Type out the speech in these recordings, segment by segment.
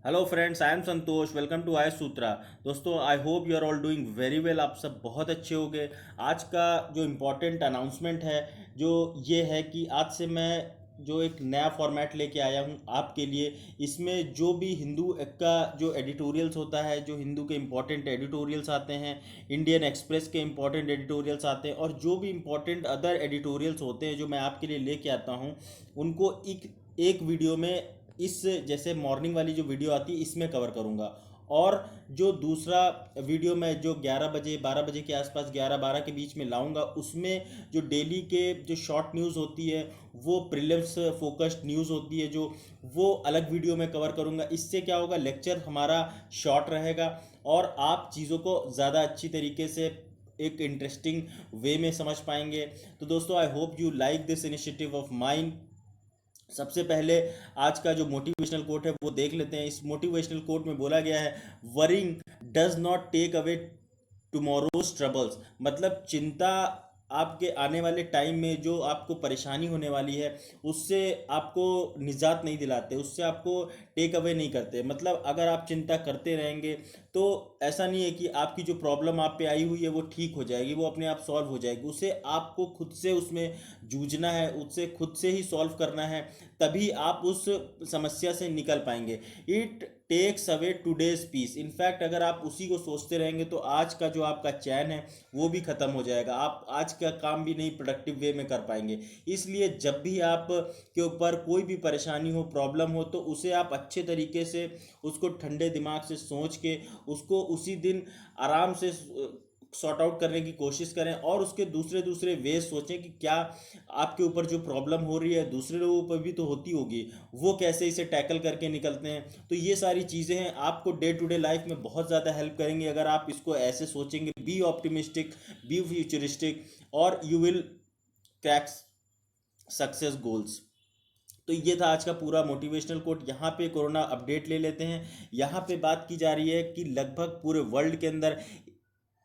Hello friends, I am Santosh. Welcome to I Sutra. दोस्तों, I hope you are all doing very well. आप सब बहुत अच्छे होंगे। आज का जो इम्पोर्टेंट अनाउंसमेंट है जो ये है कि आज से मैं जो एक नया फॉर्मेट लेके आया हूँ आपके लिए। इसमें जो भी हिंदू का जो एडिटोरियल्स होता है, जो हिंदू के इम्पोर्टेंट एडिटोरियल्स आते हैं, इंडियन एक्सप्रेस के इम्पोर्टेंट एडिटोरियल्स आते हैं, और जो भी इम्पोर्टेंट अदर एडिटोरियल्स होते हैं जो मैं आपके लिए लेके आता हूँ, उनको एक एक वीडियो में, इस जैसे मॉर्निंग वाली जो वीडियो आती है इसमें कवर करूँगा। और जो दूसरा वीडियो मैं जो 11 बजे 12 बजे के आसपास 11-12 के बीच में लाऊंगा, उसमें जो डेली के जो शॉर्ट न्यूज़ होती है, वो प्रीलिम्स फोकस्ड न्यूज़ होती है, जो वो अलग वीडियो में कवर करूँगा। इससे क्या होगा, लेक्चर हमारा शॉर्ट रहेगा और आप चीज़ों को ज़्यादा अच्छी तरीके से एक इंटरेस्टिंग वे में समझ पाएंगे। तो दोस्तों, I hope you like this initiative of mind. सबसे पहले आज का जो मोटिवेशनल कोट है वो देख लेते हैं। इस मोटिवेशनल कोट में बोला गया है, worrying does not take away tomorrow's troubles. मतलब चिंता आपके आने वाले टाइम में जो आपको परेशानी होने वाली है उससे आपको निजात नहीं दिलाते, उससे आपको टेक अवे नहीं करते। मतलब अगर आप चिंता करते रहेंगे तो ऐसा नहीं है कि आपकी जो प्रॉब्लम आप पे आई हुई है वो ठीक हो जाएगी, वो अपने आप सॉल्व हो जाएगी। उसे आपको खुद से उसमें जूझना है, उससे खुद से ही सॉल्व करना है, तभी आप उस समस्या से निकल पाएंगे। It takes away today's peace. In fact अगर आप उसी को सोचते रहेंगे तो आज का जो आपका चैन है वो भी ख़त्म हो जाएगा, आप आज का काम भी नहीं प्रोडक्टिव वे में कर पाएंगे। इसलिए जब भी आप के ऊपर कोई भी परेशानी हो, प्रॉब्लम हो, तो उसे आप अच्छे तरीके से उसको ठंडे दिमाग से सोच के उसको उसी दिन आराम से सॉर्ट आउट करने की कोशिश करें, और उसके दूसरे दूसरे वे सोचें कि क्या आपके ऊपर जो प्रॉब्लम हो रही है दूसरे लोगों पर भी तो होती होगी, वो कैसे इसे टैकल करके निकलते हैं। तो ये सारी चीज़ें हैं, आपको डे टू डे लाइफ में बहुत ज़्यादा हेल्प करेंगी अगर आप इसको ऐसे सोचेंगे। बी ऑप्टिमिस्टिक, बी फ्यूचरिस्टिक, और you will crack success goals. तो ये था आज का पूरा मोटिवेशनल कोट। यहाँ पे कोरोना अपडेट ले लेते हैं। यहाँ पे बात की जा रही है कि लगभग पूरे वर्ल्ड के अंदर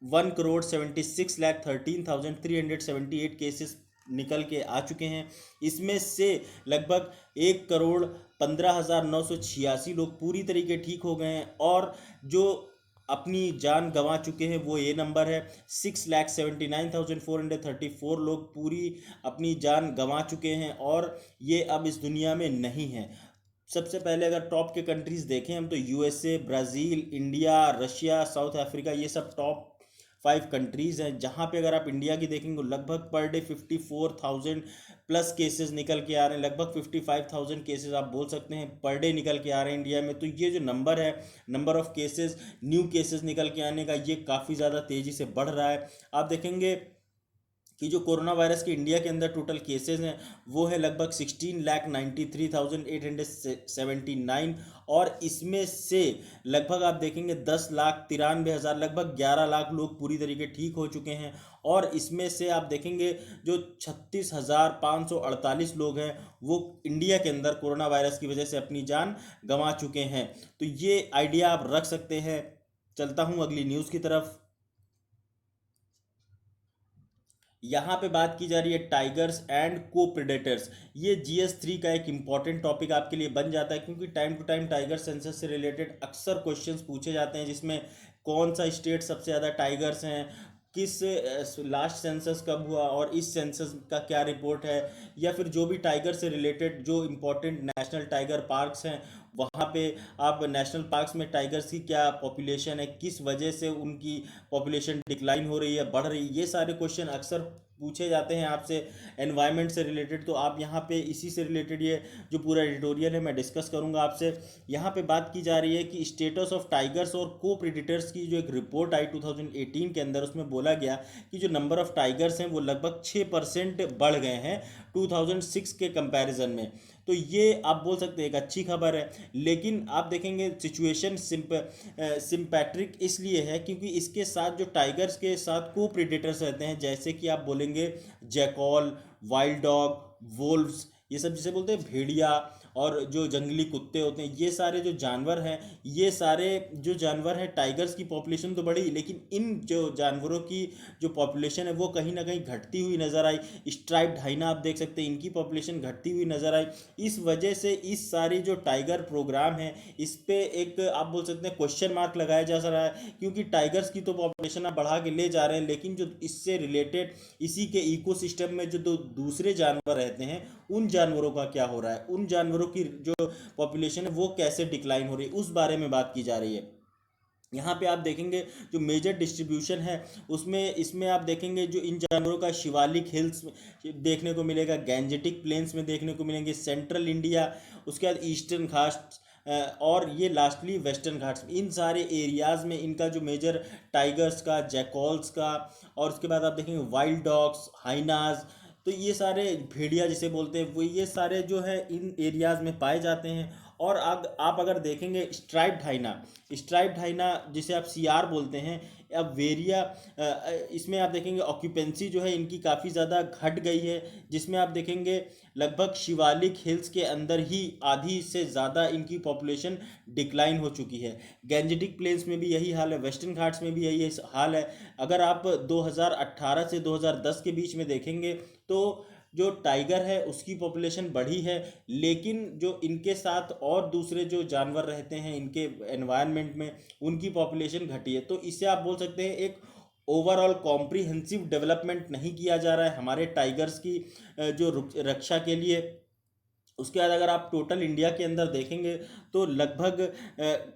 1,76,13,378 केसेस निकल के आ चुके हैं। इसमें से लगभग 1,15,986 लोग पूरी तरीके ठीक हो गए हैं, और जो अपनी जान गंवा चुके हैं वो ये नंबर है। 6,79,434 लोग पूरी अपनी जान गंवा चुके हैं और ये अब इस दुनिया में नहीं है। सबसे पहले अगर टॉप के कंट्रीज़ देखें हम, तो USA, Brazil, India, Russia, south Africa, ये सब टॉप 5 कंट्रीज़ हैं। जहाँ पे अगर आप इंडिया की देखेंगे, लगभग पर डे 54,000 प्लस केसेस निकल के आ रहे हैं। लगभग 55,000 केसेस आप बोल सकते हैं पर डे निकल के आ रहे हैं इंडिया में। तो ये जो नंबर है, number of cases, new cases निकल के आने का, ये काफ़ी ज़्यादा तेज़ी से बढ़ रहा है। आप देखेंगे कि जो कोरोना वायरस के इंडिया के अंदर टोटल केसेस हैं वो है लगभग 16,93,879, और इसमें से लगभग आप देखेंगे 10,93,000, लगभग 11 लाख लोग पूरी तरीके ठीक हो चुके हैं। और इसमें से आप देखेंगे जो 36,548 लोग हैं वो इंडिया के अंदर कोरोना वायरस की वजह से अपनी जान गंवा चुके हैं। तो ये आइडिया आप रख सकते हैं। चलता हूँ अगली न्यूज़ की तरफ। यहाँ पे बात की जा रही है टाइगर्स एंड को प्रेडेटर्स। ये GS3 का एक इम्पॉर्टेंट टॉपिक आपके लिए बन जाता है, क्योंकि time to time tiger census से रिलेटेड अक्सर क्वेश्चंस पूछे जाते हैं, जिसमें कौन सा स्टेट सबसे ज़्यादा टाइगर्स हैं, किस लास्ट सेंसस कब हुआ और इस सेंसस का क्या रिपोर्ट है, या फिर जो भी टाइगर से रिलेटेड जो इम्पोर्टेंट नेशनल टाइगर पार्क्स हैं वहाँ पे आप नेशनल पार्क्स में टाइगर्स की क्या पॉपुलेशन है, किस वजह से उनकी पॉपुलेशन डिक्लाइन हो रही है, बढ़ रही है, ये सारे क्वेश्चन अक्सर पूछे जाते हैं आपसे एनवायरनमेंट से रिलेटेड। तो आप यहाँ पे इसी से रिलेटेड ये जो पूरा एडिटोरियल है मैं डिस्कस करूँगा आपसे। यहाँ पे बात की जा रही है कि स्टेटस ऑफ टाइगर्स और को प्रेडेटर्स की जो एक रिपोर्ट आई 2018 के अंदर, उसमें बोला गया कि जो नंबर ऑफ टाइगर्स हैं वो लगभग 6% बढ़ गए हैं 2006 के कंपैरिजन में। तो ये आप बोल सकते हैं एक अच्छी खबर है, लेकिन आप देखेंगे सिचुएशन सिंपैट्रिक इसलिए है क्योंकि इसके साथ जो टाइगर्स के साथ को प्रेडेटर्स रहते हैं, जैसे कि आप बोलेंगे जैकॉल, वाइल्ड डॉग, वोल्व्स, ये सब जिसे बोलते हैं भेड़िया, और जो जंगली कुत्ते होते हैं, ये सारे जो जानवर हैं, ये सारे जो जानवर हैं, टाइगर्स की पॉपुलेशन तो बढ़ी, लेकिन इन जो जानवरों की जो पॉपुलेशन है वो कहीं ना कहीं घटती हुई नज़र आई। स्ट्राइप्ड हाइना आप देख सकते हैं, इनकी पॉपुलेशन घटती हुई नज़र आई। इस वजह से इस सारी जो टाइगर प्रोग्राम है, इस पे एक आप बोल सकते हैं क्वेश्चन मार्क लगाया जा रहा है, क्योंकि टाइगर्स की तो पॉपुलेशन आप बढ़ा के ले जा रहे हैं, लेकिन जो इससे रिलेटेड इसी के इकोसिस्टम में जो दूसरे जानवर रहते हैं, उन जानवरों का क्या हो रहा है, उन जानवरों की जो पॉपुलेशन है वो कैसे डिक्लाइन हो रही है, उस बारे में बात की जा रही है। यहाँ पे आप देखेंगे जो मेजर डिस्ट्रीब्यूशन है उसमें, इसमें आप देखेंगे जो इन जानवरों का शिवालिक हिल्स देखने को मिलेगा, गैंजेटिक प्लेन्स में देखने को मिलेंगे, सेंट्रल इंडिया, उसके बाद ईस्टर्न घाट्स, और ये लास्टली वेस्टर्न घाट्स। इन सारे एरियाज़ में इनका जो मेजर टाइगर्स का, जैकॉल्स का, और उसके बाद आप देखेंगे वाइल्ड डॉग्स, हाइनाज, तो ये सारे भेड़िया जिसे बोलते हैं, वो ये सारे जो है इन एरियाज़ में पाए जाते हैं। और आप अगर देखेंगे स्ट्राइप्ड हाइना जिसे आप सीआर बोलते हैं, अब वेरिया, इसमें आप देखेंगे ऑक्यूपेंसी जो है इनकी काफ़ी ज़्यादा घट गई है, जिसमें आप देखेंगे लगभग शिवालिक हिल्स के अंदर ही आधी से ज़्यादा इनकी पॉपुलेशन डिक्लाइन हो चुकी है। गैंजेटिक प्लेन्स में भी यही हाल है, वेस्टर्न घाट्स में भी यही हाल है। अगर आप 2018 से 2010 के बीच में देखेंगे तो जो टाइगर है उसकी पॉपुलेशन बढ़ी है, लेकिन जो इनके साथ और दूसरे जो जानवर रहते हैं इनके एनवायरनमेंट में, उनकी पॉपुलेशन घटी है। तो इससे आप बोल सकते हैं एक ओवरऑल कॉम्प्रिहेंसिव डेवलपमेंट नहीं किया जा रहा है हमारे टाइगर्स की जो रक्षा के लिए। उसके बाद अगर आप टोटल इंडिया के अंदर देखेंगे तो लगभग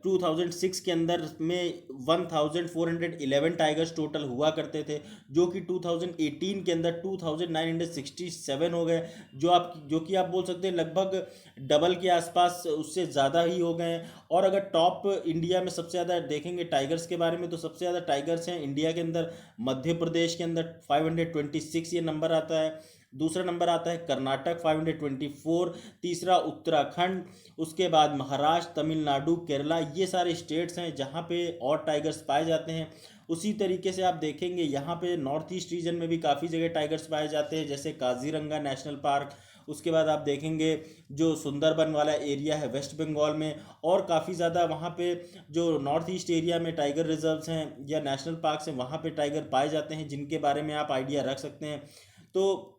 2006 के अंदर में 1411 टाइगर्स टोटल हुआ करते थे, जो कि 2018 के अंदर 2967 हो गए, जो कि आप बोल सकते हैं लगभग डबल के आसपास, उससे ज़्यादा ही हो गए हैं। और अगर टॉप इंडिया में सबसे ज़्यादा देखेंगे टाइगर्स के बारे में, तो सबसे ज़्यादा टाइगर्स हैं इंडिया के अंदर मध्य प्रदेश के अंदर 526 ये नंबर आता है। दूसरा नंबर आता है कर्नाटक 524, तीसरा उत्तराखंड, उसके बाद महाराष्ट्र, तमिलनाडु, केरला, ये सारे स्टेट्स हैं जहाँ पे और टाइगर्स पाए जाते हैं। उसी तरीके से आप देखेंगे यहाँ पे नॉर्थ ईस्ट रीजन में भी काफ़ी जगह टाइगर्स पाए जाते हैं, जैसे काजीरंगा नेशनल पार्क। उसके बाद आप देखेंगे जो सुंदरबन वाला एरिया है वेस्ट बंगाल में, और काफ़ी ज़्यादा वहाँ पे जो नॉर्थ ईस्ट एरिया में टाइगर रिजर्व्स हैं या नेशनल पार्क्स हैं, वहाँ पे टाइगर पाए जाते हैं, जिनके बारे में आप आइडिया रख सकते हैं। तो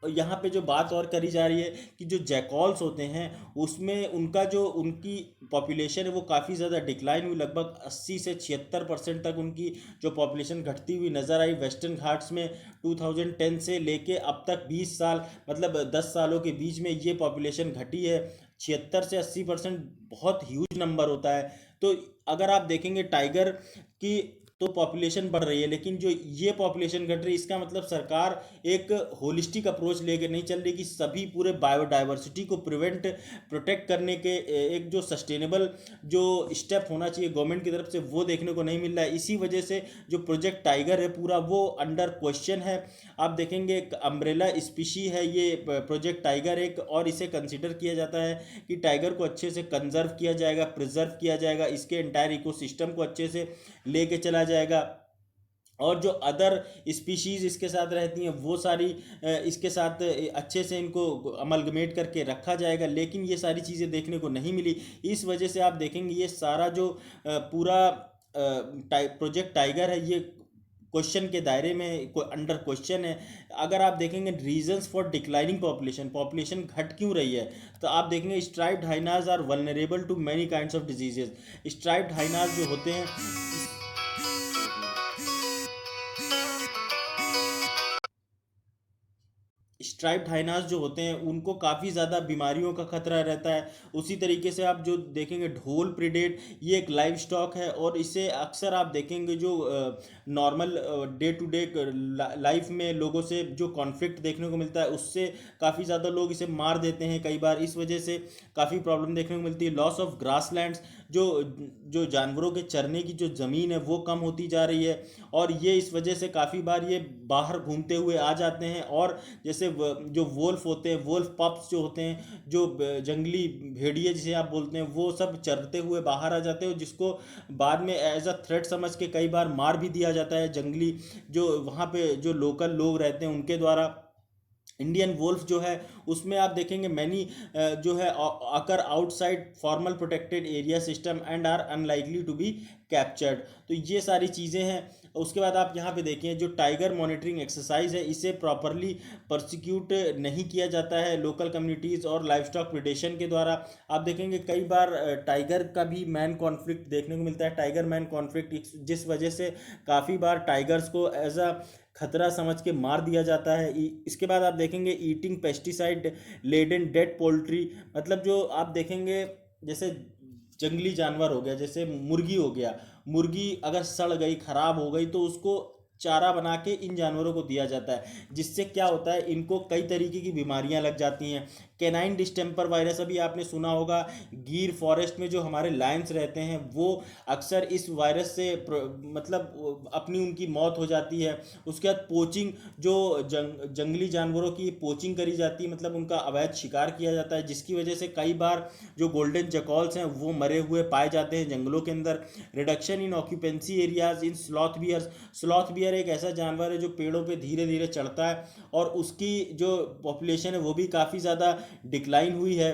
यहाँ पे जो बात और करी जा रही है कि जो जैकॉल्स होते हैं उसमें उनका जो उनकी पॉपुलेशन है वो काफ़ी ज़्यादा डिक्लाइन हुई, लगभग 80 से 76% तक उनकी जो पॉपुलेशन घटती हुई नज़र आई वेस्टर्न घाट्स में। 2010 से लेके अब तक 20 साल, मतलब 10 सालों के बीच में ये पॉपुलेशन घटी है। 76 से 80% बहुत ह्यूज नंबर होता है। तो अगर आप देखेंगे टाइगर की तो पॉपुलेशन बढ़ रही है, लेकिन जो ये पॉपुलेशन घट रही है, इसका मतलब सरकार एक होलिस्टिक अप्रोच लेके नहीं चल रही कि सभी पूरे बायोडाइवर्सिटी को प्रोटेक्ट करने के एक जो सस्टेनेबल जो स्टेप होना चाहिए गवर्नमेंट की तरफ से, वो देखने को नहीं मिल रहा है। इसी वजह से जो प्रोजेक्ट टाइगर है पूरा वो अंडर क्वेश्चन है। आप देखेंगे एक अम्ब्रेला स्पीशी है ये प्रोजेक्ट टाइगर एक, और इसे कंसिडर किया जाता है कि टाइगर को अच्छे से कंजर्व किया जाएगा, प्रिजर्व किया जाएगा, इसके एंटायर इकोसिस्टम को अच्छे से लेके चला जाएगा, और जो अदर स्पीशीज़ इसके साथ रहती हैं वो सारी इसके साथ अच्छे से इनको अमलगमेट करके रखा जाएगा। लेकिन ये सारी चीज़ें देखने को नहीं मिली। इस वजह से आप देखेंगे ये सारा जो पूरा प्रोजेक्ट टाइगर है ये क्वेश्चन के दायरे में अंडर क्वेश्चन है। अगर आप देखेंगे रीजंस फॉर डिक्लाइनिंग पॉपुलेशन घट क्यों रही है, तो आप देखेंगे striped hyenas are vulnerable to many kinds of diseases. Striped hyenas जो होते हैं, स्ट्राइप्ड हाइनास जो होते हैं उनको काफ़ी ज़्यादा बीमारियों का खतरा रहता है। उसी तरीके से आप जो देखेंगे ढोल प्रीडेट, ये एक लाइव स्टॉक है, और इसे अक्सर आप देखेंगे जो normal day to day life में लोगों से जो कॉन्फ्लिक्ट देखने को मिलता है उससे काफ़ी ज़्यादा लोग इसे मार देते हैं कई बार। इस वजह से काफ़ी प्रॉब्लम देखने को मिलती है। लॉस ऑफ ग्रासलैंड्स, जो जो जानवरों के चरने की जो ज़मीन है वो कम होती जा रही है, और ये इस वजह से काफ़ी बार ये बाहर घूमते हुए आ जाते हैं, और जैसे जो वोल्फ होते हैं, वोल्फ पप्स जो होते हैं, जो जंगली भेड़िए जिसे आप बोलते हैं, वो सब चरते हुए बाहर आ जाते हैं, जिसको बाद में एज अ थ्रेट समझ के कई बार मार भी दिया जाता है जंगली जो वहाँ पे जो लोकल लोग रहते हैं उनके द्वारा। इंडियन वुल्फ जो है उसमें आप देखेंगे मैनी जो है occur outside formal protected area system and are unlikely to be captured. तो ये सारी चीज़ें हैं। उसके बाद आप यहाँ पे देखें जो टाइगर मॉनिटरिंग एक्सरसाइज है इसे प्रॉपरली प्रोसिक्यूट नहीं किया जाता है लोकल कम्युनिटीज़ और लाइफ स्टॉक प्रिडेशन के द्वारा। आप देखेंगे कई बार टाइगर का भी मैन कॉन्फ्लिक्ट देखने को मिलता है, टाइगर मैन कॉन्फ्लिक्ट, जिस वजह से काफ़ी बार टाइगर्स को एज अ खतरा समझ के मार दिया जाता है। इसके बाद आप देखेंगे eating pesticide laden dead poultry, मतलब जो आप देखेंगे जैसे जंगली जानवर हो गया, जैसे मुर्गी हो गया, मुर्गी अगर सड़ गई खराब हो गई तो उसको चारा बना के इन जानवरों को दिया जाता है, जिससे क्या होता है इनको कई तरीके की बीमारियां लग जाती हैं। कैनाइन डिस्टेम्पर वायरस अभी आपने सुना होगा, गिर फॉरेस्ट में जो हमारे लायंस रहते हैं वो अक्सर इस वायरस से मतलब अपनी उनकी मौत हो जाती है। उसके बाद पोचिंग, जो जंगली जानवरों की पोचिंग करी जाती है, मतलब उनका अवैध शिकार किया जाता है, जिसकी वजह से कई बार जो गोल्डन जैकॉल्स हैं वो मरे हुए पाए जाते हैं जंगलों के अंदर। Reduction in occupancy areas in sloth bears, sloth bear एक ऐसा जानवर है जो पेड़ों पे धीरे धीरे चढ़ता है और उसकी जो पॉपुलेशन है वो भी काफ़ी ज़्यादा डिक्लाइन हुई है,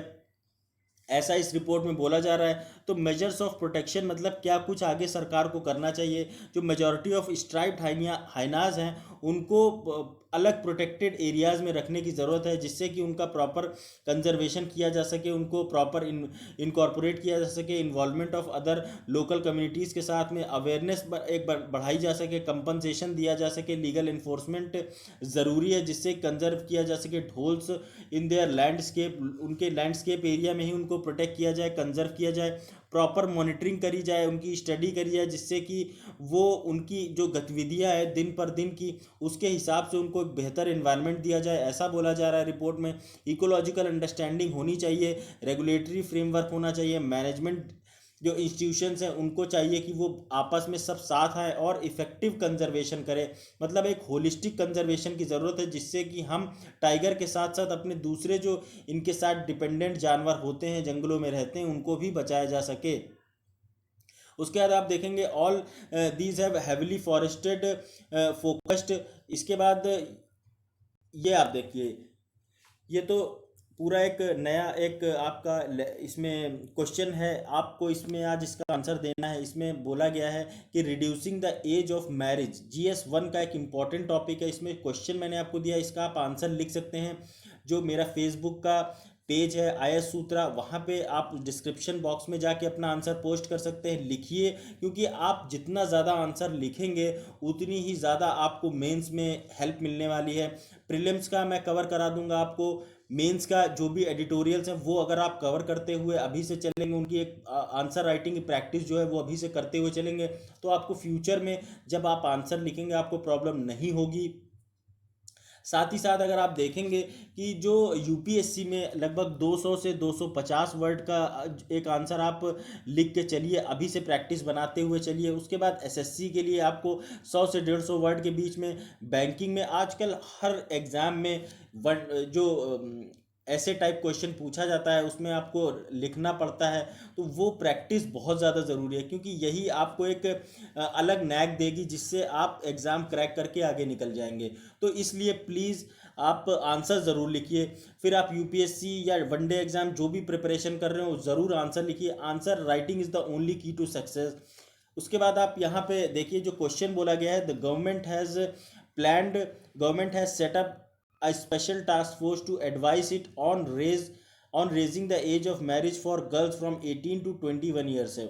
ऐसा इस रिपोर्ट में बोला जा रहा है। तो मेजर्स ऑफ प्रोटेक्शन मतलब क्या कुछ आगे सरकार को करना चाहिए। जो मेजॉरिटी ऑफ स्ट्राइप्ड हाइनाज हैं उनको अलग प्रोटेक्टेड एरियाज़ में रखने की ज़रूरत है, जिससे कि उनका प्रॉपर कंजर्वेशन किया जा सके, उनको प्रॉपर इनकॉर्पोरेट किया जा सके, involvement of other local communities के साथ में अवेयरनेस एक बढ़ाई जा सके, कंपनसेशन दिया जा सके, लीगल इन्फोर्समेंट ज़रूरी है जिससे कंजर्व किया जा सके ढोल्स इन देयर लैंडस्केप, उनके लैंडस्केप एरिया में ही उनको प्रोटेक्ट किया जाए, कंजर्व किया जाए, प्रॉपर मॉनिटरिंग करी जाए, उनकी स्टडी करी जाए, जिससे कि वो उनकी जो गतिविधियां है दिन पर दिन की उसके हिसाब से उनको एक बेहतर इन्वायरमेंट दिया जाए, ऐसा बोला जा रहा है रिपोर्ट में। इकोलॉजिकल अंडरस्टैंडिंग होनी चाहिए, रेगुलेटरी फ्रेमवर्क होना चाहिए, मैनेजमेंट जो इंस्टीट्यूशंस हैं उनको चाहिए कि वो आपस में सब साथ आए और इफ़ेक्टिव कंजर्वेशन करें, मतलब एक होलिस्टिक कंजर्वेशन की ज़रूरत है, जिससे कि हम टाइगर के साथ साथ अपने दूसरे जो इनके साथ डिपेंडेंट जानवर होते हैं जंगलों में रहते हैं उनको भी बचाया जा सके। उसके बाद आप देखेंगे all these have heavily forested focused. इसके बाद ये आप देखिए, ये तो पूरा एक नया एक आपका इसमें क्वेश्चन है, आपको इसमें आज इसका आंसर देना है। इसमें बोला गया है कि reducing the age of marriage, GS1 का एक इम्पॉर्टेंट टॉपिक है। इसमें क्वेश्चन मैंने आपको दिया, इसका आप आंसर लिख सकते हैं। जो मेरा फेसबुक का पेज है IS सूत्रा, वहाँ पे आप डिस्क्रिप्शन बॉक्स में जाके अपना आंसर पोस्ट कर सकते हैं, लिखिए, क्योंकि आप जितना ज़्यादा आंसर लिखेंगे उतनी ही ज़्यादा आपको मेंस में हेल्प मिलने वाली है। प्रीलिम्स का मैं कवर करा दूंगा आपको, मेंस का जो भी एडिटोरियल्स हैं वो अगर आप कवर करते हुए अभी से चलेंगे, उनकी एक आंसर राइटिंग की प्रैक्टिस जो है वो अभी से करते हुए चलेंगे, तो आपको फ्यूचर में जब आप आंसर लिखेंगे आपको प्रॉब्लम नहीं होगी। साथ ही साथ अगर आप देखेंगे कि जो यूपीएससी में लगभग 200 से 250 वर्ड का एक आंसर आप लिख के चलिए, अभी से प्रैक्टिस बनाते हुए चलिए। उसके बाद एसएससी के लिए आपको 100 से 150 वर्ड के बीच में, बैंकिंग में आजकल हर एग्ज़ाम में जो ऐसे टाइप क्वेश्चन पूछा जाता है उसमें आपको लिखना पड़ता है, तो वो प्रैक्टिस बहुत ज़्यादा ज़रूरी है, क्योंकि यही आपको एक अलग नैक देगी जिससे आप एग्ज़ाम क्रैक करके आगे निकल जाएंगे। तो इसलिए प्लीज़ आप आंसर ज़रूर लिखिए। फिर आप यूपीएससी या वनडे एग्ज़ाम जो भी प्रिपरेशन कर रहे हो ज़रूर आंसर लिखिए। Answer writing is the only की टू सक्सेस। उसके बाद आप यहाँ पे देखिए जो क्वेश्चन बोला गया है, the government has setup a special task force to advise it on raising the age of marriage for girls from 18 to 21 years है।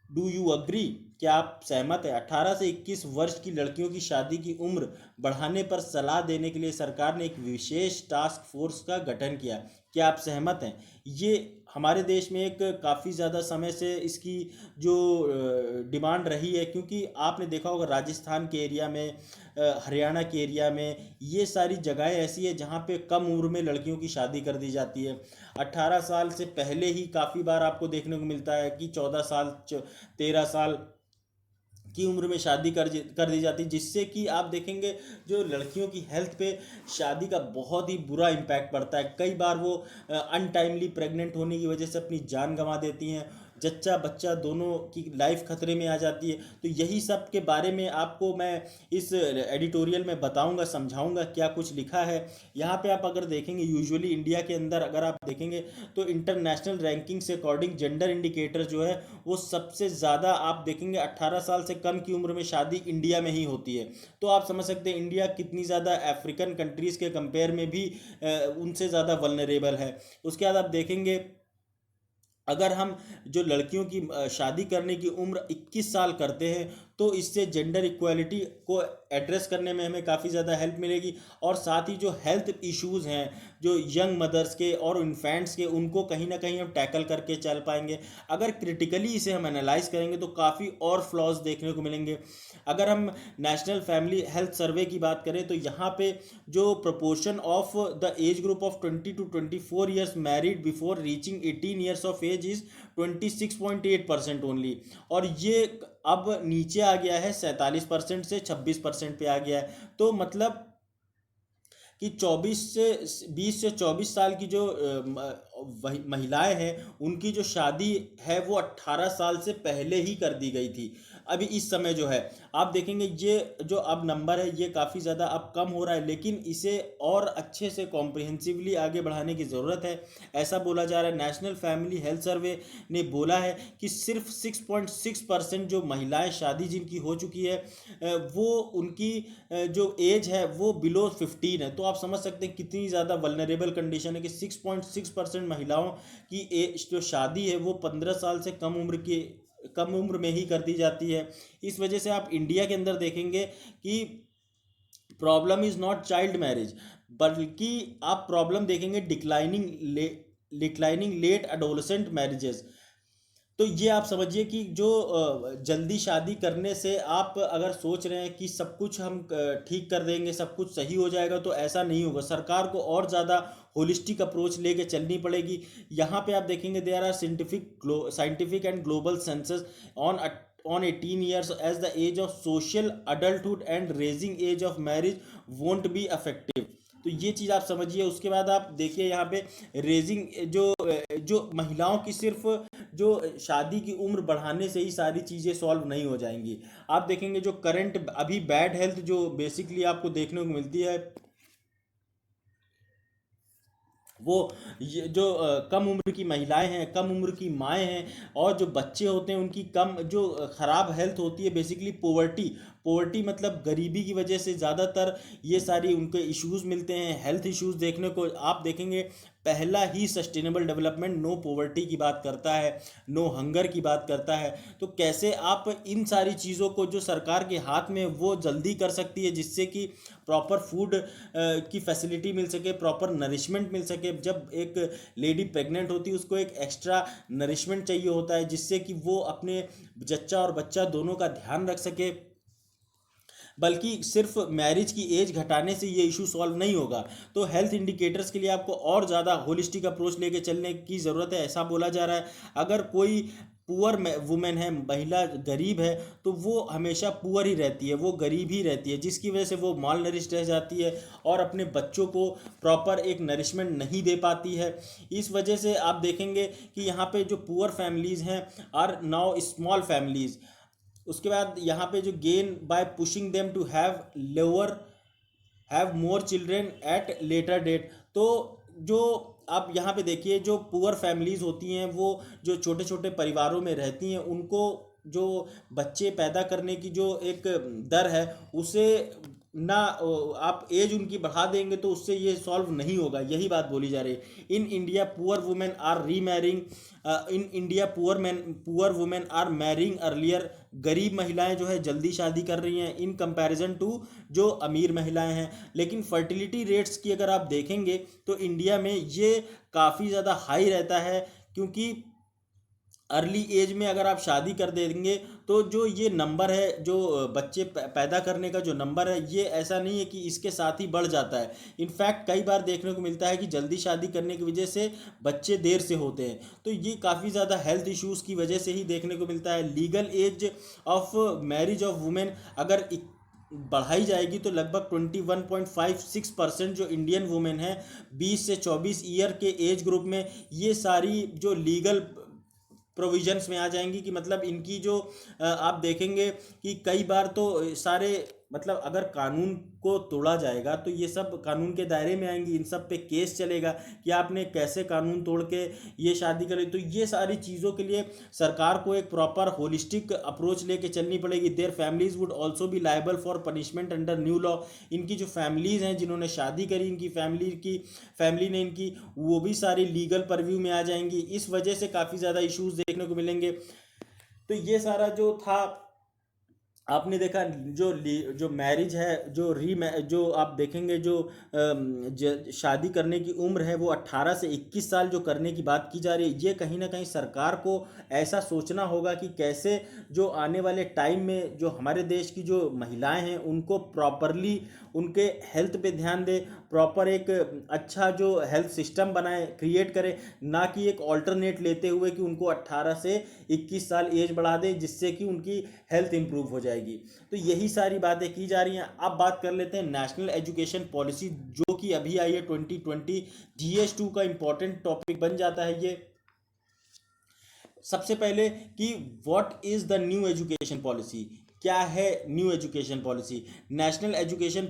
डू यू अग्री, क्या आप सहमत है? 18 से 21 वर्ष की लड़कियों की शादी की उम्र बढ़ाने पर सलाह देने के लिए सरकार ने एक विशेष टास्क फोर्स का गठन किया, क्या आप सहमत हैं? ये हमारे देश में एक काफ़ी ज़्यादा समय से इसकी जो डिमांड रही है, क्योंकि आपने देखा होगा राजस्थान के एरिया में, हरियाणा के एरिया में, ये सारी जगहें ऐसी है जहाँ पे कम उम्र में लड़कियों की शादी कर दी जाती है। 18 साल से पहले ही काफ़ी बार आपको देखने को मिलता है कि 14 साल 13 साल की उम्र में शादी कर दी जाती, जिससे कि आप देखेंगे जो लड़कियों की हेल्थ पे शादी का बहुत ही बुरा इम्पैक्ट पड़ता है। कई बार वो अनटाइमली प्रेग्नेंट होने की वजह से अपनी जान गंवा देती हैं। जच्चा बच्चा दोनों की लाइफ खतरे में आ जाती है। तो यही सब के बारे में आपको मैं इस एडिटोरियल में बताऊंगा, समझाऊंगा क्या कुछ लिखा है। यहाँ पे आप अगर देखेंगे, यूजुअली इंडिया के अंदर अगर आप देखेंगे तो इंटरनेशनल रैंकिंग से अकॉर्डिंग जेंडर इंडिकेटर जो है वो सबसे ज़्यादा आप देखेंगे 18 साल से कम की उम्र में शादी इंडिया में ही होती है। तो आप समझ सकते हैं इंडिया कितनी ज़्यादा अफ्रीकन कंट्रीज़ के कंपेयर में भी उनसे ज़्यादा वल्नरेबल है। उसके बाद आप देखेंगे अगर हम जो लड़कियों की शादी करने की उम्र 21 साल करते हैं तो इससे जेंडर इक्वालिटी को एड्रेस करने में हमें काफ़ी ज़्यादा हेल्प मिलेगी। और साथ ही जो हेल्थ इश्यूज़ हैं जो यंग मदर्स के और इन्फेंट्स के, उनको कहीं ना कहीं हम टैकल करके चल पाएंगे। अगर क्रिटिकली इसे हम एनालाइज करेंगे तो काफ़ी और फ्लॉज देखने को मिलेंगे। अगर हम नेशनल फैमिली हेल्थ सर्वे की बात करें तो यहाँ पे जो proportion of the age group of 20 to 24 years married before reaching 18 years of age is 26.8% only. और ये अब नीचे आ गया है 47% से 26% पे आ गया है। तो मतलब कि 20 से 24 साल की जो महिलाएं हैं उनकी जो शादी है वो 18 साल से पहले ही कर दी गई थी। अभी इस समय जो है आप देखेंगे ये जो अब नंबर है ये काफ़ी ज़्यादा अब कम हो रहा है, लेकिन इसे और अच्छे से कॉम्प्रिहेंसिवली आगे बढ़ाने की ज़रूरत है, ऐसा बोला जा रहा है। नेशनल फैमिली हेल्थ सर्वे ने बोला है कि सिर्फ 6.6% जो महिलाएं शादी जिनकी हो चुकी है वो उनकी जो एज है वो बिलो 15 है। तो आप समझ सकते हैं कितनी ज़्यादा वल्नरेबल कंडीशन है कि 6.6% महिलाओं की एज जो शादी है वो 15 साल से कम उम्र में ही कर दी जाती है। इस वजह से आप इंडिया के अंदर देखेंगे कि problem is not child marriage, बल्कि आप प्रॉब्लम देखेंगे डिक्लाइनिंग लेट एडोलसेंट मैरिजेस। तो ये आप समझिए कि जो जल्दी शादी करने से आप अगर सोच रहे हैं कि सब कुछ हम ठीक कर देंगे, सब कुछ सही हो जाएगा, तो ऐसा नहीं होगा। सरकार को और ज़्यादा होलिस्टिक अप्रोच लेके चलनी पड़ेगी। यहाँ पे आप देखेंगे there are scientific and global census on on 18 years as the age of social adulthood and raising age of marriage won't be effective। तो ये चीज़ आप समझिए। उसके बाद आप देखिए यहाँ पे रेजिंग जो महिलाओं की सिर्फ जो शादी की उम्र बढ़ाने से ही सारी चीज़ें सॉल्व नहीं हो जाएंगी। आप देखेंगे जो करंट अभी बैड हेल्थ जो बेसिकली आपको देखने को मिलती है वो ये जो कम उम्र की महिलाएं हैं, कम उम्र की माएँ हैं और जो बच्चे होते हैं उनकी कम जो ख़राब हेल्थ होती है, बेसिकली पोवर्टी मतलब गरीबी की वजह से ज़्यादातर ये सारी उनके इश्यूज मिलते हैं, हेल्थ इश्यूज देखने को आप देखेंगे। पहला ही सस्टेनेबल डेवलपमेंट नो पोवर्टी की बात करता है, नो हंगर की बात करता है। तो कैसे आप इन सारी चीज़ों को जो सरकार के हाथ में वो जल्दी कर सकती है जिससे कि प्रॉपर फूड की फैसिलिटी मिल सके, प्रॉपर नरिशमेंट मिल सके। जब एक लेडी प्रेग्नेंट होती है उसको एक एक्स्ट्रा नरिशमेंट चाहिए होता है जिससे कि वो अपने जच्चा और बच्चा दोनों का ध्यान रख सके। बल्कि सिर्फ मैरिज की एज घटाने से ये इशू सॉल्व नहीं होगा। तो हेल्थ इंडिकेटर्स के लिए आपको और ज़्यादा होलिस्टिक अप्रोच लेके चलने की ज़रूरत है, ऐसा बोला जा रहा है। अगर कोई पुअर वुमेन है, महिला गरीब है, तो वो हमेशा पुअर ही रहती है, वो गरीब ही रहती है, जिसकी वजह से वो माल नरिश रह जाती है और अपने बच्चों को प्रॉपर एक नरिशमेंट नहीं दे पाती है। इस वजह से आप देखेंगे कि यहाँ पे जो पुअर फैमिलीज़ हैं आर नाउ स्मॉल फैमिलीज़। उसके बाद यहाँ पे जो gain by pushing them to have more children at later date. तो जो आप यहाँ पे देखिए जो पुअर फैमिलीज़ होती हैं वो जो छोटे छोटे परिवारों में रहती हैं उनको जो बच्चे पैदा करने की जो एक दर है उसे ना आप एज उनकी बढ़ा देंगे तो उससे ये सॉल्व नहीं होगा। यही बात बोली जा रही है। In India poor women are remarrying in India poor women are marrying earlier. गरीब महिलाएं जो है जल्दी शादी कर रही हैं इन कंपैरिजन टू जो अमीर महिलाएं हैं। लेकिन फर्टिलिटी रेट्स की अगर आप देखेंगे तो इंडिया में ये काफ़ी ज़्यादा हाई रहता है, क्योंकि अर्ली एज में अगर आप शादी कर देंगे तो जो ये नंबर है जो बच्चे पैदा करने का जो नंबर है ये ऐसा नहीं है कि इसके साथ ही बढ़ जाता है। इनफैक्ट कई बार देखने को मिलता है कि जल्दी शादी करने की वजह से बच्चे देर से होते हैं। तो ये काफ़ी ज़्यादा हेल्थ इश्यूज़ की वजह से ही देखने को मिलता है। Legal age of marriage of women अगर बढ़ाई जाएगी तो लगभग 21.56% जो इंडियन वुमेन है 20 से 24 ईयर के एज ग्रुप में, ये सारी जो लीगल प्रोविजंस में आ जाएंगी कि मतलब इनकी जो आप देखेंगे कि कई बार तो सारे मतलब अगर कानून को तोड़ा जाएगा तो ये सब कानून के दायरे में आएंगी, इन सब पे केस चलेगा कि आपने कैसे कानून तोड़ के ये शादी करी। तो ये सारी चीज़ों के लिए सरकार को एक प्रॉपर होलिस्टिक अप्रोच लेके चलनी पड़ेगी। Their families would also be liable for punishment under new law. इनकी जो फैमिलीज हैं जिन्होंने शादी करी, इनकी फैमिली ने इनकी, वो भी सारी लीगल परव्यू में आ जाएंगी। इस वजह से काफ़ी ज़्यादा इश्यूज देखने को मिलेंगे। तो ये सारा जो था आपने देखा, जो मैरिज है, जो आप देखेंगे जो शादी करने की उम्र है वो 18 से 21 साल जो करने की बात की जा रही है, ये कहीं ना कहीं सरकार को ऐसा सोचना होगा कि कैसे जो आने वाले टाइम में जो हमारे देश की जो महिलाएं हैं उनको प्रॉपरली उनके हेल्थ पे ध्यान दे, प्रॉपर एक अच्छा जो हेल्थ सिस्टम बनाए, क्रिएट करे, ना कि एक ऑल्टरनेट लेते हुए कि उनको 18 से 21 साल एज बढ़ा दे जिससे कि उनकी हेल्थ इंप्रूव हो जाएगी। तो यही सारी बातें की जा रही हैं। अब बात कर लेते हैं नेशनल एजुकेशन पॉलिसी जो कि अभी आई है 2020। GS2 का इंपॉर्टेंट टॉपिक बन जाता है ये। सबसे पहले कि what is the new education policy, क्या है new education policy. National education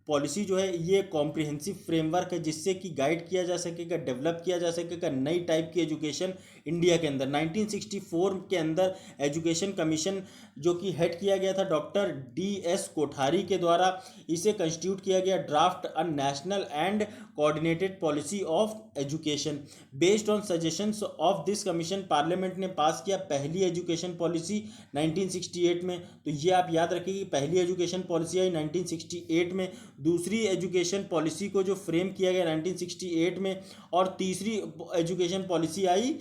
policy जो है ये कॉम्प्रिहेंसिव फ्रेमवर्क है जिससे कि गाइड किया जा सकेगा, डेवलप किया जा सकेगा नई टाइप की एजुकेशन इंडिया के अंदर। 1964 के अंदर एजुकेशन कमीशन जो कि हेड किया गया था डॉक्टर DS कोठारी के द्वारा, इसे कंस्टिट्यूट किया गया draft a national and coordinated policy of education. Based on suggestions of this commission parliament ने पास किया पहली एजुकेशन पॉलिसी 1968 में। तो ये आप याद रखिए कि पहली एजुकेशन पॉलिसी आई 1968 में, दूसरी एजुकेशन पॉलिसी को जो फ्रेम किया गया 1968 में, और तीसरी एजुकेशन पॉलिसी आई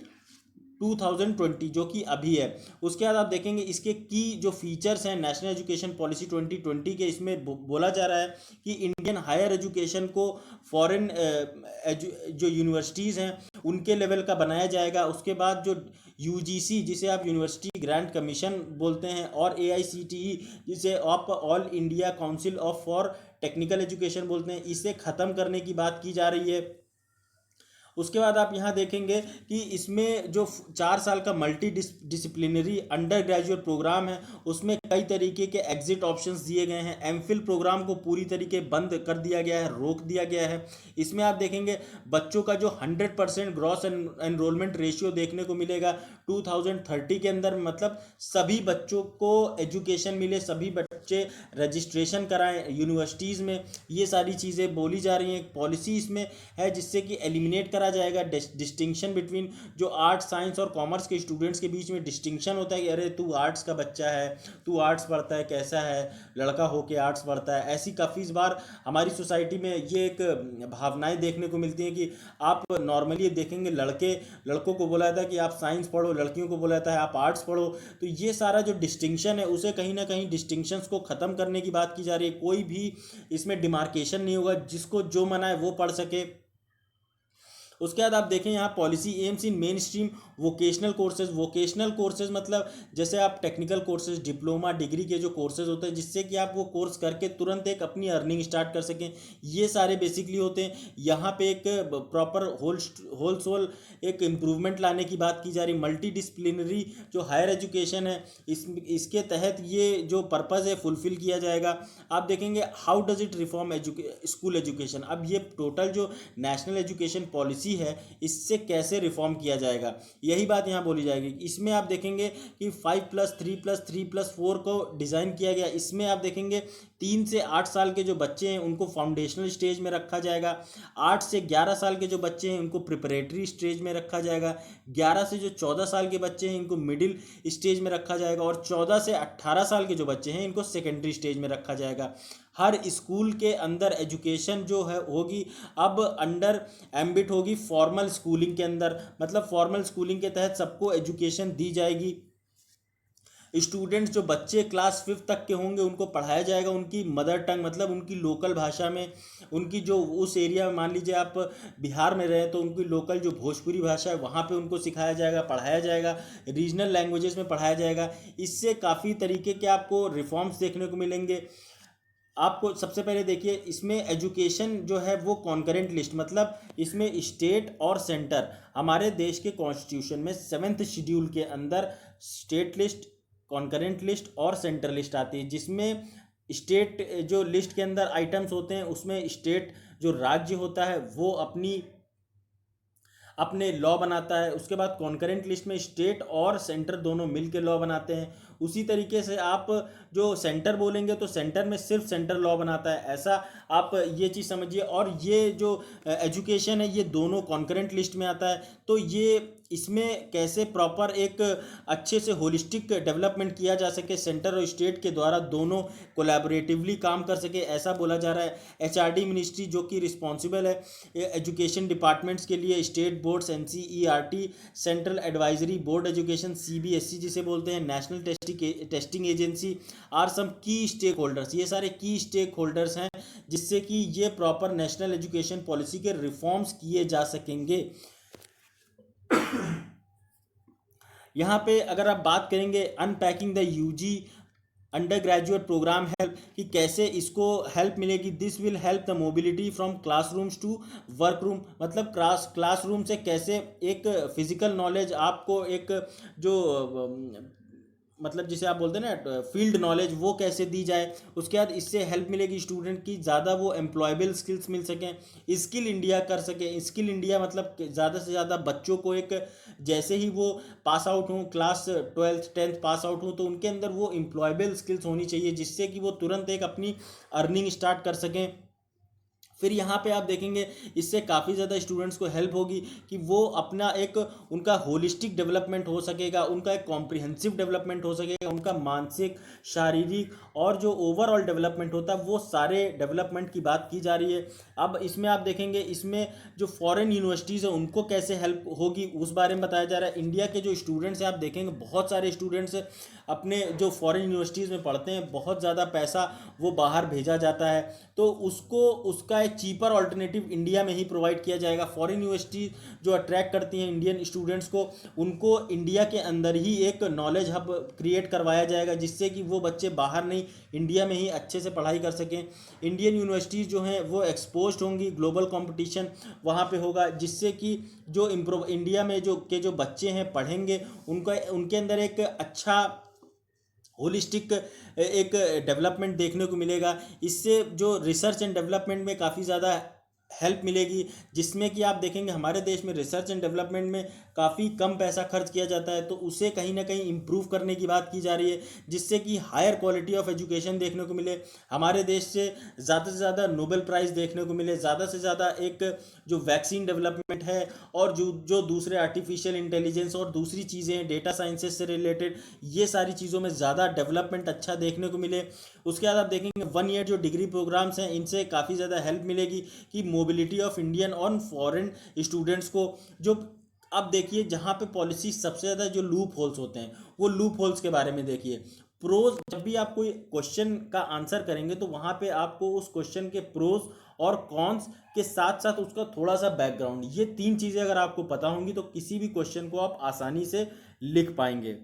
2020 जो कि अभी है। उसके बाद आप देखेंगे इसके की जो फीचर्स हैं नेशनल एजुकेशन पॉलिसी 2020 के, इसमें बोला जा रहा है कि इंडियन हायर एजुकेशन को फॉरेन जो यूनिवर्सिटीज़ हैं उनके लेवल का बनाया जाएगा। उसके बाद जो UGC जिसे आप यूनिवर्सिटी ग्रांट कमीशन बोलते हैं, और AICTE जिसे आप all India council of for technical education बोलते हैं, इसे ख़त्म करने की बात की जा रही है। उसके बाद आप यहाँ देखेंगे कि इसमें जो 4 साल का multidisciplinary undergraduate programme है उसमें कई तरीके के एग्जिट ऑप्शंस दिए गए हैं। MPhil प्रोग्राम को पूरी तरीके बंद कर दिया गया है, रोक दिया गया है। इसमें आप देखेंगे बच्चों का जो 100% ग्रॉस एनरोलमेंट रेशियो देखने को मिलेगा 2030 के अंदर, मतलब सभी बच्चों को एजुकेशन मिले, सभी बच्चे रजिस्ट्रेशन कराएं यूनिवर्सिटीज़ में। ये सारी चीज़ें बोली जा रही हैं। एक पॉलिसी इसमें है जिससे कि एलिमिनेट करा जाएगा डिस्टिंक्शन बिटवीन जो आर्ट्स साइंस और कॉमर्स के स्टूडेंट्स के बीच में डिस्टिंक्शन होता है कि अरे तू आर्ट्स का बच्चा है, तू आर्ट्स पढ़ता है, कैसा है लड़का होके आर्ट्स पढ़ता है। ऐसी काफ़ी बार हमारी सोसाइटी में ये एक भावनाएं देखने को मिलती हैं कि आप नॉर्मली देखेंगे लड़कों को बोला जाता है कि आप साइंस पढ़ो, लड़कियों को बोला जाता है आप आर्ट्स पढ़ो। तो ये सारा जो डिस्टिंक्शन है उसे कहीं ना कहीं डिस्टिंक्शंस को ख़त्म करने की बात की जा रही है। कोई भी इसमें डिमार्केशन नहीं होगा, जिसको जो मना है वो पढ़ सके। उसके बाद आप देखें यहाँ policy aims in main stream vocational courses. Vocational courses मतलब जैसे आप टेक्निकल कोर्सेज, डिप्लोमा, डिग्री के जो कोर्सेज होते हैं जिससे कि आप वो कोर्स करके तुरंत एक अपनी अर्निंग स्टार्ट कर सकें, ये सारे बेसिकली होते हैं। यहाँ पे एक प्रॉपर होल एक इम्प्रूवमेंट लाने की बात की जा रही। मल्टी डिसिप्लिनरी जो हायर एजुकेशन है इसके तहत ये जो पर्पज़ है फुलफिल किया जाएगा। आप देखेंगे how does it reform school education. अब ये टोटल जो नेशनल एजुकेशन पॉलिसी है इससे कैसे रिफॉर्म किया जाएगा, यही बात यहाँ बोली जाएगी। इसमें आप देखेंगे कि 5+3+3+4 को डिज़ाइन किया गया। इसमें आप देखेंगे 3 से 8 साल के जो बच्चे हैं उनको फाउंडेशनल स्टेज में रखा जाएगा, 8 से 11 साल के जो बच्चे हैं उनको प्रिपरेटरी स्टेज में रखा जाएगा, 11 से जो 14 साल के बच्चे हैं इनको मिडिल स्टेज में रखा जाएगा, और 14 से 18 साल के जो बच्चे हैं इनको सेकेंडरी स्टेज में रखा जाएगा। हर स्कूल के अंदर एजुकेशन जो है होगी अब अंडर एम्बिट होगी फॉर्मल स्कूलिंग के अंदर, मतलब फॉर्मल स्कूलिंग के तहत सबको एजुकेशन दी जाएगी। स्टूडेंट्स जो बच्चे क्लास 5 तक के होंगे उनको पढ़ाया जाएगा उनकी मदर टंग, मतलब उनकी लोकल भाषा में। उनकी जो उस एरिया में, मान लीजिए आप बिहार में रहे तो उनकी लोकल जो भोजपुरी भाषा है वहाँ पे उनको सिखाया जाएगा, पढ़ाया जाएगा, रीजनल लैंग्वेजेस में पढ़ाया जाएगा। इससे काफ़ी तरीके के आपको रिफॉर्म्स देखने को मिलेंगे। आपको सबसे पहले देखिए इसमें एजुकेशन जो है वो कॉन्करेंट लिस्ट, मतलब इसमें स्टेट और सेंटर, हमारे देश के कॉन्स्टिट्यूशन में 7th शेड्यूल के अंदर स्टेट लिस्ट, कॉन्करेंट लिस्ट और सेंटर लिस्ट आती है, जिसमें स्टेट जो लिस्ट के अंदर आइटम्स होते हैं उसमें स्टेट जो राज्य होता है वो अपने लॉ बनाता है। उसके बाद कॉन्करेंट लिस्ट में स्टेट और सेंटर दोनों मिल के लॉ बनाते हैं। उसी तरीके से आप जो सेंटर बोलेंगे तो सेंटर में सिर्फ सेंटर लॉ बनाता है, ऐसा आप ये चीज़ समझिए। और ये जो एजुकेशन है ये दोनों कॉन्करेंट लिस्ट में आता है। तो ये इसमें कैसे प्रॉपर एक अच्छे से होलिस्टिक डेवलपमेंट किया जा सके, सेंटर और स्टेट के द्वारा दोनों कोलैबोरेटिवली काम कर सके, ऐसा बोला जा रहा है। एचआरडी मिनिस्ट्री जो कि रिस्पॉन्सिबल है एजुकेशन डिपार्टमेंट्स के लिए, state boards NCERT, central advisory board education CBSE जिसे बोलते हैं, national testing agency are some की स्टेक होल्डर्स। ये सारे की स्टेक होल्डर्स हैं जिससे कि ये प्रॉपर नेशनल एजुकेशन पॉलिसी के रिफॉर्म्स किए जा सकेंगे। यहाँ पे अगर आप बात करेंगे unpacking the UG undergraduate programme help, कि कैसे इसको हेल्प मिलेगी। This will help the mobility from classrooms to work room, मतलब क्लासरूम से कैसे एक फिजिकल नॉलेज आपको एक जो मतलब जिसे आप बोलते हैं ना फील्ड नॉलेज, वो कैसे दी जाए। उसके बाद इससे हेल्प मिलेगी स्टूडेंट की, ज़्यादा वो एम्प्लॉयबल स्किल्स मिल सकें, स्किल इंडिया कर सके। स्किल इंडिया मतलब ज़्यादा से ज़्यादा बच्चों को एक जैसे ही वो पास आउट हों, class 12th 10th pass out हों, तो उनके अंदर वो एम्प्लॉयबल स्किल्स होनी चाहिए जिससे कि वो तुरंत एक अपनी अर्निंग स्टार्ट कर सकें। फिर यहाँ पे आप देखेंगे इससे काफ़ी ज़्यादा स्टूडेंट्स को हेल्प होगी कि वो अपना एक उनका होलिस्टिक डेवलपमेंट हो सकेगा, उनका एक कॉम्प्रिहेंसिव डेवलपमेंट हो सकेगा, उनका मानसिक, शारीरिक और जो ओवरऑल डेवलपमेंट होता है वो सारे डेवलपमेंट की बात की जा रही है। अब इसमें आप देखेंगे इसमें जो फॉरेन यूनिवर्सिटीज़ है उनको कैसे हेल्प होगी उस बारे में बताया जा रहा है। इंडिया के जो स्टूडेंट्स हैं आप देखेंगे बहुत सारे स्टूडेंट्स अपने जो फॉरेन यूनिवर्सिटीज़ में पढ़ते हैं, बहुत ज़्यादा पैसा वो बाहर भेजा जाता है, तो उसको उसका एक चीपर ऑल्टरनेटिव इंडिया में ही प्रोवाइड किया जाएगा। फॉरेन यूनिवर्सिटी जो अट्रैक्ट करती हैं इंडियन स्टूडेंट्स को, उनको इंडिया के अंदर ही एक नॉलेज हब क्रिएट करवाया जाएगा जिससे कि वो बच्चे बाहर नहीं, इंडिया में ही अच्छे से पढ़ाई कर सकें। इंडियन यूनिवर्सिटीज़ जो हैं वो एक्सपोज होंगी, ग्लोबल कंपटीशन वहाँ पे होगा जिससे कि जो इम्प्रूव इंडिया में जो बच्चे हैं पढ़ेंगे उनका उनके अंदर एक अच्छा होलिस्टिक एक डेवलपमेंट देखने को मिलेगा। इससे जो रिसर्च एंड डेवलपमेंट में काफ़ी ज़्यादा हेल्प मिलेगी, जिसमें कि आप देखेंगे हमारे देश में रिसर्च एंड डेवलपमेंट में काफ़ी कम पैसा खर्च किया जाता है, तो उसे कहीं ना कहीं इम्प्रूव करने की बात की जा रही है जिससे कि हायर क्वालिटी ऑफ एजुकेशन देखने को मिले, हमारे देश से ज़्यादा नोबेल प्राइज़ देखने को मिले, ज़्यादा से ज़्यादा एक जो वैक्सीन डेवलपमेंट है और जो दूसरे आर्टिफिशियल इंटेलिजेंस और दूसरी चीज़ें हैं डेटा साइंसेस से रिलेटेड, ये सारी चीज़ों में ज़्यादा डेवलपमेंट अच्छा देखने को मिले। उसके बाद आप देखेंगे 1 ईयर जो डिग्री प्रोग्राम्स हैं इनसे काफ़ी ज़्यादा हेल्प मिलेगी कि मोबिलिटी ऑफ इंडियन और फॉरेन स्टूडेंट्स को जो अब देखिए जहाँ पे पॉलिसी सबसे ज़्यादा जो लूप होल्स होते हैं वो लूप होल्स के बारे में देखिए। प्रोज, जब भी आप कोई क्वेश्चन का आंसर करेंगे तो वहाँ पे आपको उस क्वेश्चन के प्रोज और कॉन्स के साथ साथ उसका थोड़ा सा बैकग्राउंड, ये 3 चीज़ें अगर आपको पता होंगी तो किसी भी क्वेश्चन को आप आसानी से लिख पाएंगे।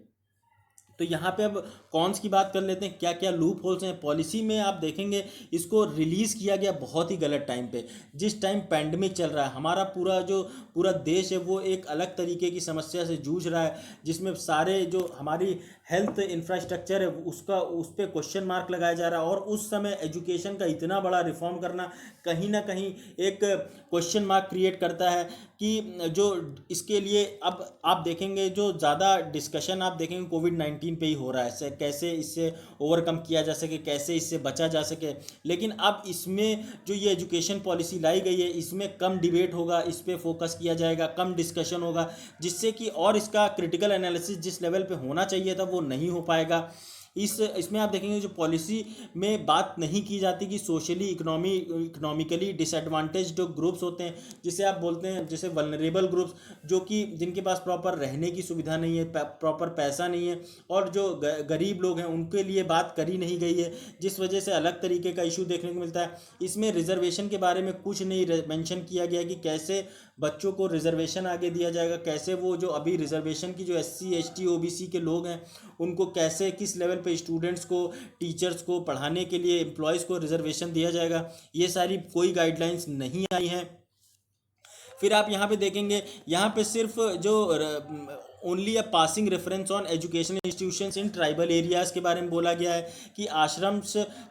तो यहाँ पे अब कॉन्स की बात कर लेते हैं, क्या क्या लूप होल्स हैं पॉलिसी में। आप देखेंगे इसको रिलीज़ किया गया बहुत ही गलत टाइम पे, जिस टाइम पैंडमिक चल रहा है, हमारा पूरा देश है वो एक अलग तरीके की समस्या से जूझ रहा है जिसमें सारे जो हमारी हेल्थ इंफ्रास्ट्रक्चर है उसका उस पर क्वेश्चन मार्क लगाया जा रहा है। और उस समय एजुकेशन का इतना बड़ा रिफॉर्म करना कहीं ना कहीं एक क्वेश्चन मार्क क्रिएट करता है कि जो इसके लिए अब आप देखेंगे जो ज़्यादा डिस्कशन आप देखेंगे कोविड-19 पे ही हो रहा है, कैसे इससे ओवरकम किया जा सके, कैसे इससे बचा जा सके। लेकिन अब इसमें जो ये एजुकेशन पॉलिसी लाई गई है इसमें कम डिबेट होगा, इस पर फोकस किया जाएगा, कम डिस्कशन होगा जिससे कि और इसका क्रिटिकल एनालिसिस जिस लेवल पे होना चाहिए था वो नहीं हो पाएगा। इसमें आप देखेंगे जो पॉलिसी में बात नहीं की जाती कि सोशली इकोनॉमिकली डिसएडवांटेज जो ग्रुप्स होते हैं, जिसे आप बोलते हैं जैसे वल्नरेबल ग्रुप्स, जो कि जिनके पास प्रॉपर रहने की सुविधा नहीं है, प्रॉपर पैसा नहीं है और जो गरीब लोग हैं उनके लिए बात करी नहीं गई है, जिस वजह से अलग तरीके का इशू देखने को मिलता है। इसमें रिजर्वेशन के बारे में कुछ नहीं मेंशन किया गया कि कैसे बच्चों को रिजर्वेशन आगे दिया जाएगा, कैसे वो जो अभी रिजर्वेशन की जो SC ST OBC के लोग हैं उनको कैसे किस लेवल पे स्टूडेंट्स को, टीचर्स को पढ़ाने के लिए, एम्प्लॉयज़ को रिजर्वेशन दिया जाएगा, ये सारी कोई गाइडलाइंस नहीं आई हैं। फिर आप यहाँ पे देखेंगे, यहाँ पे सिर्फ जो only a passing reference on educational institutions in tribal areas के बारे में बोला गया है कि आश्रम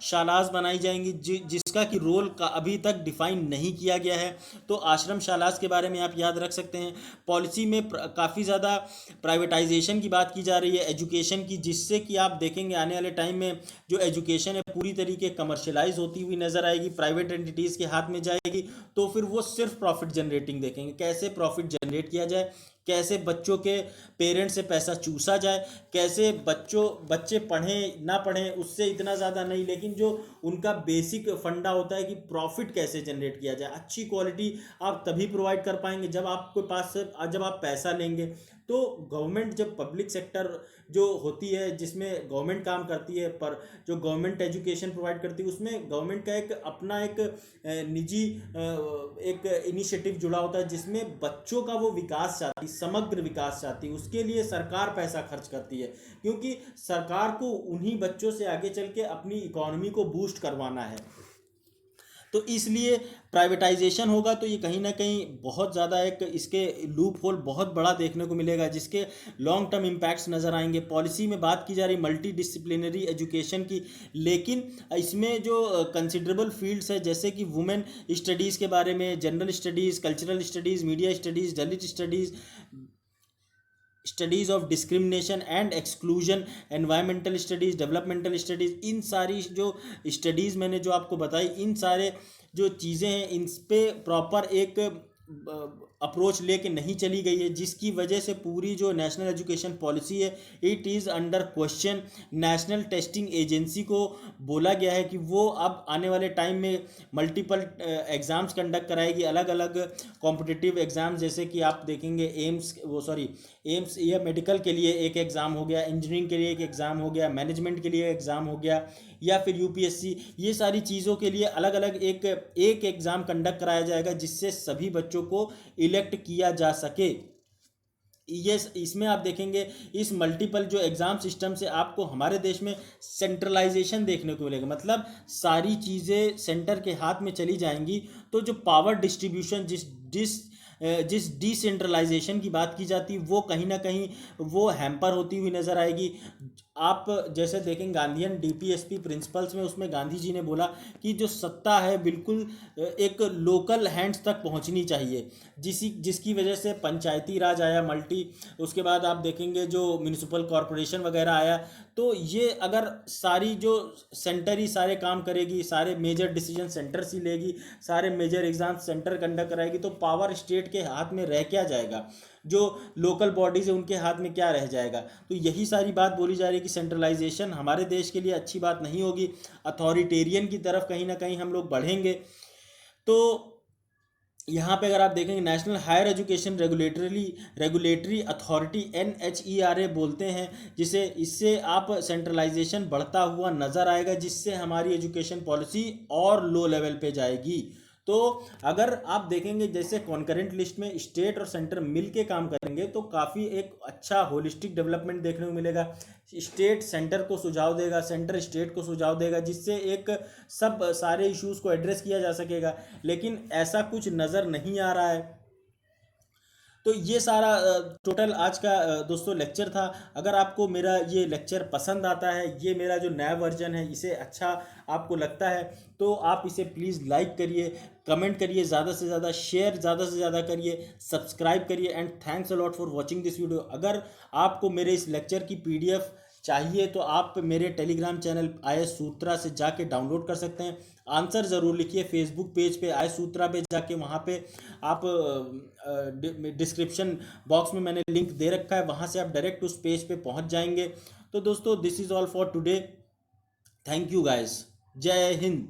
शालास बनाई जाएंगी, जिसका कि रोल का अभी तक डिफाइन नहीं किया गया है। तो आश्रम शालास के बारे में आप याद रख सकते हैं। पॉलिसी में काफ़ी ज़्यादा प्राइवेटाइजेशन की बात की जा रही है एजुकेशन की, जिससे कि आप देखेंगे आने वाले टाइम में जो एजुकेशन है पूरी तरीके कमर्शलाइज होती हुई नज़र आएगी, प्राइवेट एंटिटीज़ के हाथ में जाएगी। तो फिर वो सिर्फ प्रॉफिट जनरेटिंग देखेंगे, कैसे प्रॉफिट जनरेट किया जाए, कैसे बच्चों के पेरेंट्स से पैसा चूसा जाए, कैसे बच्चे पढ़ें ना पढ़ें उससे इतना ज़्यादा नहीं, लेकिन जो उनका बेसिक फंडा होता है कि प्रॉफिट कैसे जनरेट किया जाए। अच्छी क्वालिटी आप तभी प्रोवाइड कर पाएंगे जब आपके पास से जब आप पैसा लेंगे। तो गवर्नमेंट, जब पब्लिक सेक्टर जो होती है जिसमें गवर्नमेंट काम करती है, पर जो गवर्नमेंट एजुकेशन प्रोवाइड करती है उसमें गवर्नमेंट का एक अपना एक निजी एक इनिशिएटिव जुड़ा होता है, जिसमें बच्चों का वो विकास चाहती, समग्र विकास चाहती है। उसके लिए सरकार पैसा खर्च करती है, क्योंकि सरकार को उन्हीं बच्चों से आगे चल के अपनी इकोनॉमी को बूस्ट करवाना है। तो इसलिए प्राइवेटाइजेशन होगा तो ये कहीं ना कहीं बहुत ज़्यादा एक इसके लूप होल बहुत बड़ा देखने को मिलेगा, जिसके लॉन्ग टर्म इम्पैक्ट्स नज़र आएंगे। पॉलिसी में बात की जा रही मल्टी डिसिप्लिनरी एजुकेशन की, लेकिन इसमें जो कंसिडरेबल फील्ड्स है जैसे कि वुमेन स्टडीज़ के बारे में, general studies, cultural studies, media studies, Dalit studies, studies of discrimination and exclusion, environmental studies, developmental studies, इन सारी जो स्टडीज़ मैंने जो आपको बताई, इन सारे जो चीज़ें हैं इन पे प्रॉपर एक अप्रोच लेके नहीं चली गई है, जिसकी वजह से पूरी जो नेशनल एजुकेशन पॉलिसी है it is under question. National testing agency को बोला गया है कि वो अब आने वाले टाइम में मल्टीपल एग्ज़ाम्स कंडक्ट कराएगी, अलग अलग कॉम्पिटिटिव एग्ज़ाम्स, जैसे कि आप देखेंगे एम्स या मेडिकल के लिए एक एग्ज़ाम हो गया, इंजीनियरिंग के लिए एक एग्ज़ाम हो गया, मैनेजमेंट के लिए एग्ज़ाम हो गया, या फिर UPSC, ये सारी चीज़ों के लिए अलग अलग एक एग्ज़ाम कंडक्ट कराया जाएगा, जिससे सभी बच्चों को इलेक्ट किया जा सके। ये इसमें आप देखेंगे इस मल्टीपल जो एग्ज़ाम सिस्टम से आपको हमारे देश में सेंट्रलाइजेशन देखने को मिलेगा, मतलब सारी चीज़ें सेंटर के हाथ में चली जाएंगी। तो जो पावर डिस्ट्रीब्यूशन जिस डिसेंट्रलाइजेशन की बात की जाती वो कहीं ना कहीं वो हैम्पर होती हुई नज़र आएगी। आप जैसे देखें गांधीयन DPSP प्रिंसिपल्स में, उसमें गांधी जी ने बोला कि जो सत्ता है बिल्कुल एक लोकल हैंड्स तक पहुंचनी चाहिए, जिसकी वजह से पंचायती राज आया उसके बाद आप देखेंगे जो म्यूनिसिपल कॉरपोरेशन वगैरह आया। तो ये अगर सारी जो सेंटर ही सारे काम करेगी, सारे मेजर डिसीजन सेंटर से लेगी, सारे मेजर एग्जाम सेंटर कंडक्ट कराएगी, तो पावर स्टेट के हाथ में रह क्या जाएगा, जो लोकल बॉडीज़ है उनके हाथ में क्या रह जाएगा। तो यही सारी बात बोली जा रही है कि सेंट्रलाइजेशन हमारे देश के लिए अच्छी बात नहीं होगी, अथॉरिटेरियन की तरफ कहीं ना कहीं हम लोग बढ़ेंगे। तो यहाँ पे अगर आप देखेंगे national higher education regulatory authority NHERA बोलते हैं, इससे आप सेंट्रलाइजेशन बढ़ता हुआ नज़र आएगा, जिससे हमारी एजुकेशन पॉलिसी और लो लेवल पे जाएगी। तो अगर आप देखेंगे जैसे कॉन्करेंट लिस्ट में स्टेट और सेंटर मिल के काम करेंगे तो काफ़ी एक अच्छा होलिस्टिक डेवलपमेंट देखने को मिलेगा। स्टेट सेंटर को सुझाव देगा, सेंटर स्टेट को सुझाव देगा, जिससे एक सब सारे इश्यूज़ को एड्रेस किया जा सकेगा, लेकिन ऐसा कुछ नज़र नहीं आ रहा है। तो ये सारा टोटल आज का दोस्तों लेक्चर था। अगर आपको मेरा ये लेक्चर पसंद आता है, ये मेरा जो नया वर्जन है इसे अच्छा आपको लगता है, तो आप इसे प्लीज़ लाइक करिए, कमेंट करिए, ज़्यादा से ज़्यादा शेयर ज़्यादा से ज़्यादा करिए, सब्सक्राइब करिए, and thanks a lot for watching this video. अगर आपको मेरे इस लेक्चर की PDF चाहिए तो आप मेरे टेलीग्राम चैनल IS सूत्रा से जाके डाउनलोड कर सकते हैं। आंसर ज़रूर लिखिए, फेसबुक पेज पे IS सूत्रा पे जाके, वहाँ पे आप डिस्क्रिप्शन बॉक्स में मैंने लिंक दे रखा है, वहाँ से आप डायरेक्ट उस पेज पे पहुँच जाएंगे। तो दोस्तों this is all for today, thank you guys, जय हिंद।